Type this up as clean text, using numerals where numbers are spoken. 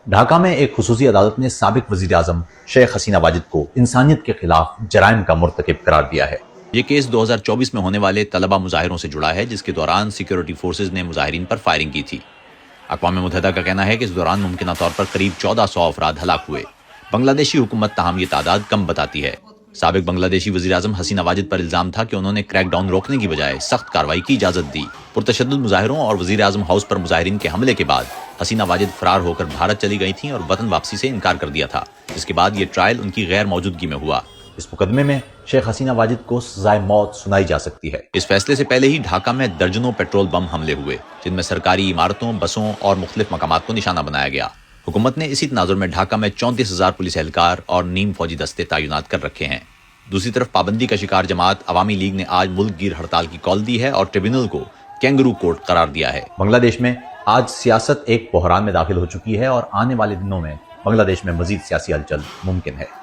ڈھاکہ میں ایک خصوصی عدالت نے سابق وزیر اعظم شیخ حسینہ واجد کو انسانیت کے خلاف جرائم کا مرتکب قرار دیا ہے۔ یہ کیس 2024 میں ہونے والے طلبہ مظاہروں سے جڑا ہے، جس کے دوران سیکیورٹی فورسز نے مظاہرین پر فائرنگ کی تھی۔ اقوام متحدہ کا کہنا ہے کہ اس دوران ممکنہ طور پر قریب 1400 افراد ہلاک ہوئے۔ بنگلہ دیشی حکومت تاہم یہ تعداد کم بتاتی ہے۔ سابق بنگلہ دیشی وزیر اعظم حسینہ واجد پر الزام تھا کہ انہوں نے کریک ڈاؤن روکنے کی بجائے سخت کارروائی کی اجازت دی۔ پرتشدد مظاہروں اور وزیر اعظم ہاؤس پر مظاہرین کے حملے کے بعد حسینہ واجد فرار ہو کر بھارت چلی گئی تھیں اور وطن واپسی سے انکار کر دیا تھا، جس کے بعد یہ ٹرائل ان کی غیر موجودگی میں ہوا۔ اس مقدمے میں شیخ حسینہ واجد کو سزائے موت سنائی جا سکتی ہے۔ اس فیصلے سے پہلے ہی ڈھاکہ میں درجنوں پیٹرول بم حملے ہوئے، جن میں سرکاری عمارتوں، بسوں اور مختلف مقامات کو نشانہ بنایا گیا۔ حکومت نے اسی تناظر میں ڈھاکہ میں 34,000 پولیس اہلکار اور نیم فوجی دستے تعینات کر رکھے ہیں۔ دوسری طرف پابندی کا شکار جماعت عوامی لیگ نے آج ملک گیر ہڑتال کی کال دی ہے اور ٹریبیونل کو کینگرو کورٹ قرار دیا ہے۔ بنگلہ دیش میں آج سیاست ایک بحران میں داخل ہو چکی ہے اور آنے والے دنوں میں بنگلہ دیش میں مزید سیاسی ہلچل ممکن ہے۔